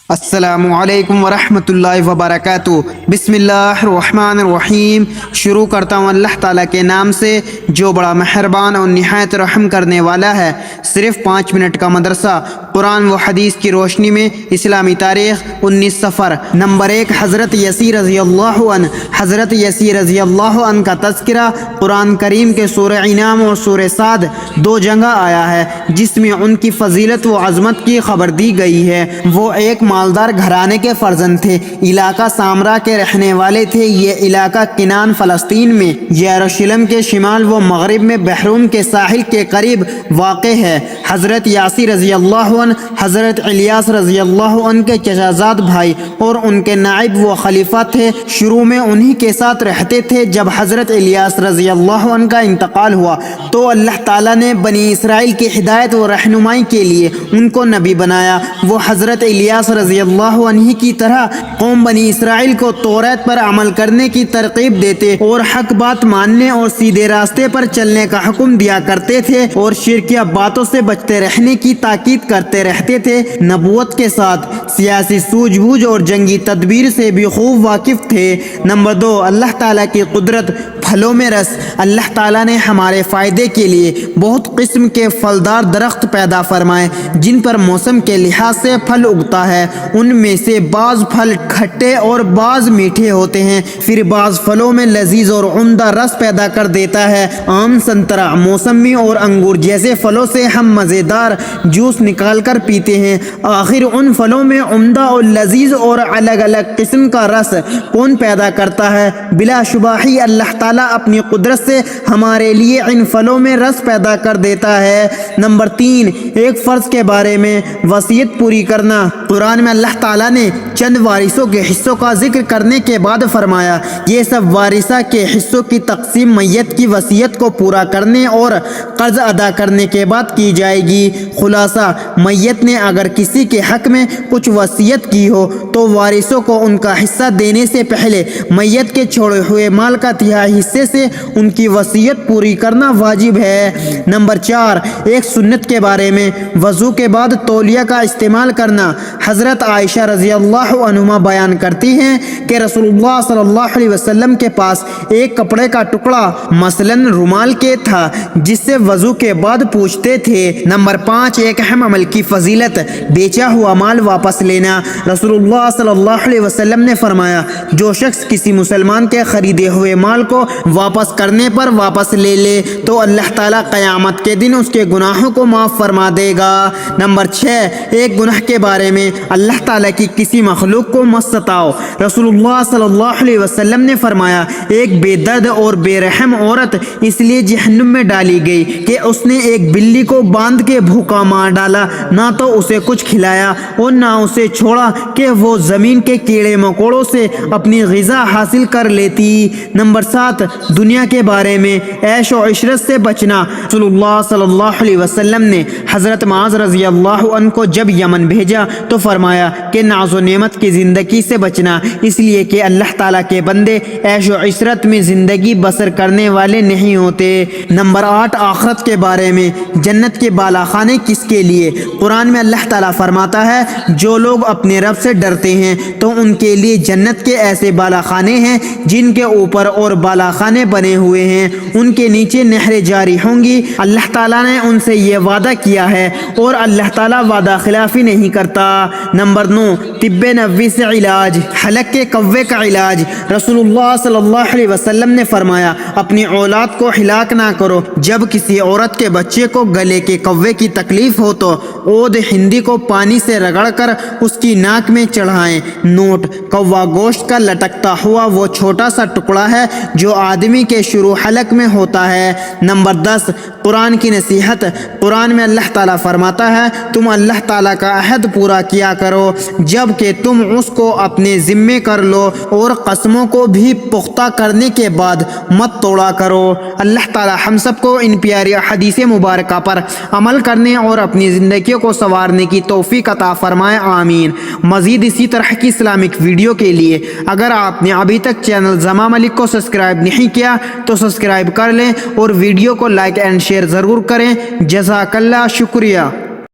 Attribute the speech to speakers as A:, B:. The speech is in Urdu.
A: السلام علیکم ورحمۃ اللہ وبرکاتہ۔ بسم اللہ الرحمن الرحیم۔ شروع کرتا ہوں اللہ تعالیٰ کے نام سے جو بڑا مہربان اور نہایت رحم کرنے والا ہے۔ صرف 5 منٹ کا مدرسہ، قرآن و حدیث کی روشنی میں اسلامی تاریخ 19 سفر۔ نمبر 1، حضرت یسی رضی اللہ عنہ۔ حضرت یسی رضی اللہ عنہ کا تذکرہ قرآن کریم کے سورہ انعام اور سورہ صاد 2 جگہ آیا ہے، جس میں ان کی فضیلت و عظمت کی خبر دی گئی ہے۔ وہ ایک مالدار گھرانے کے فرزند تھے، علاقہ سامرا کے رہنے والے تھے۔ یہ علاقہ کنان فلسطین میں یروشلم کے شمال و مغرب میں بحروم کے ساحل کے قریب واقع ہے۔ حضرت یاسی رضی اللہ عنہ حضرت الیاس رضی اللہ عنہ کے چچا زاد بھائی اور ان کے نائب و خلیفہ تھے۔ شروع میں انہی کے ساتھ رہتے تھے۔ جب حضرت الیاس رضی اللہ عنہ کا انتقال ہوا تو اللہ تعالیٰ نے بنی اسرائیل کی ہدایت و رہنمائی کے لیے ان کو نبی بنایا۔ وہ حضرت الیاس رضی اللہ عنہ کی طرح قوم بنی اسرائیل کو توریت پر عمل کرنے کی ترغیب دیتے اور حق بات ماننے اور سیدھے راستے پر چلنے کا حکم دیا کرتے تھے، اور شرکیہ باتوں سے بچتے رہنے کی تاکید کرتے رہتے تھے۔ نبوت کے ساتھ سیاسی سوجھ بوجھ اور جنگی تدبیر سے بھی خوب واقف تھے۔ نمبر 2، اللہ تعالیٰ کی قدرت، پھلوں میں رس۔ اللہ تعالیٰ نے ہمارے فائدے کے لیے بہت قسم کے پھلدار درخت پیدا فرمائے، جن پر موسم کے لحاظ سے پھل اگتا ہے۔ ان میں سے بعض پھل کھٹے اور بعض میٹھے ہوتے ہیں، پھر بعض پھلوں میں لذیذ اور عمدہ رس پیدا کر دیتا ہے۔ آم، سنترا، موسمی اور انگور جیسے پھلوں سے ہم مزیدار جوس نکال کر پیتے ہیں۔ آخر ان پھلوں میں عمدہ اور لذیذ اور الگ الگ قسم کا رس کون پیدا کرتا ہے؟ بلا شبہ ہی اللہ تعالیٰ اپنی قدرت سے ہمارے لیے ان پھلوں میں رس پیدا کر دیتا ہے۔ نمبر 3، ایک فرض کے بارے میں وصیت پوری کرنا۔ قرآن میں اللہ تعالیٰ نے چند وارثوں کے حصوں کا ذکر کرنے کے بعد فرمایا، یہ سب وارثہ کے حصوں کی تقسیم میت کی وصیت کو پورا کرنے اور قرض ادا کرنے کے بعد کی جائے گی۔ خلاصہ، میت نے اگر کسی کے حق میں کچھ وصیت کی ہو تو وارثوں کو ان کا حصہ دینے سے پہلے میت کے چھوڑے ہوئے مال کا تہائی حصے سے ان کی وصیت پوری کرنا واجب ہے۔ نمبر 4، ایک سنت کے بارے میں وضو کے بعد تولیہ کا استعمال کرنا۔ حضرت عائشہ رضی اللہ عنہما بیان کرتی ہیں کہ رسول اللہ صلی اللہ علیہ وسلم کے پاس ایک کپڑے کا ٹکڑا مثلاً رومال کے تھا، جس سے وضو کے بعد پوچھتے تھے۔ نمبر 5، ایک اہم عمل کی فضیلت، بیچا ہوا مال واپس لینا۔ رسول اللہ صلی اللہ علیہ وسلم نے فرمایا، جو شخص کسی مسلمان کے خریدے ہوئے مال کو واپس کرنے پر واپس لے لے تو اللہ تعالیٰ قیامت کے دن اس کے گناہوں کو معاف فرما دے گا۔ نمبر 6، ایک گناہ کے بارے میں اللہ تعالیٰ کی کسی مخلوق کو مت ستاؤ۔ رسول اللہ صلی اللہ علیہ وسلم نے فرمایا، ایک بے درد اور بے رحم عورت اس لیے جہنم میں ڈالی گئی کہ اس نے ایک بلی کو باندھ کے بھوکا مار ڈالا، نہ تو اسے کچھ کھلایا اور نہ اسے چھوڑا کہ وہ زمین کے کیڑے مکوڑوں سے اپنی غذا حاصل کر لیتی۔ نمبر 7، دنیا کے بارے میں عیش و عشرت سے بچنا۔ رسول اللہ صلی اللہ علیہ وسلم نے حضرت معاذ رضی اللہ عنہ کو جب یمن بھیجا تو فرمایا کہ ناز و نعمت کی زندگی سے بچنا، اس لیے کہ اللہ تعالیٰ کے بندے عیش و عشرت میں زندگی بسر کرنے والے نہیں ہوتے۔ نمبر 8، آخرت کے بارے میں جنت کے بالا خانے کس کے لیے؟ قرآن میں اللہ تعالیٰ فرماتا ہے، جو لوگ اپنے رب سے ڈرتے ہیں تو ان کے لیے جنت کے ایسے بالا خانے ہیں جن کے اوپر اور بالا خانے بنے ہوئے ہیں، ان کے نیچے نہریں جاری ہوں گی۔ اللہ تعالیٰ نے ان سے یہ وعدہ کیا ہے اور اللہ تعالیٰ وعدہ خلافی نہیں کرتا۔ نمبر 9، طب نبوی سے علاج، حلق کے کوے کا علاج۔ رسول اللہ صلی اللہ علیہ وسلم نے فرمایا، اپنی اولاد کو ہلاک نہ کرو۔ جب کسی عورت کے بچے کو گلے کے کوے کی تکلیف ہو تو عود ہندی کو پانی سے رگڑ کر اس کی ناک میں چڑھائیں۔ نوٹ: کوا گوشت کا لٹکتا ہوا وہ چھوٹا سا ٹکڑا ہے جو آدمی کے شروع حلق میں ہوتا ہے۔ نمبر 10، قرآن کی نصیحت۔ قرآن میں اللہ تعالیٰ فرماتا ہے، تم اللہ تعالیٰ کا عہد پورا کیا کرو جب کہ تم اس کو اپنے ذمے کر لو، اور قسموں کو بھی پختہ کرنے کے بعد مت توڑا کرو۔ اللہ تعالیٰ ہم سب کو ان پیاری حدیث مبارکہ پر عمل کرنے اور اپنی زندگیوں کو سنوارنے کی توفیق عطا فرمائے، آمین۔ مزید اسی طرح کی اسلامک ویڈیو کے لیے اگر آپ نے ابھی تک چینل زمان ملک کو سبسکرائب نہیں کیا تو سبسکرائب کر لیں اور ویڈیو کو لائک اینڈ شیئر ضرور کریں۔ جزاک اللہ، شکریہ۔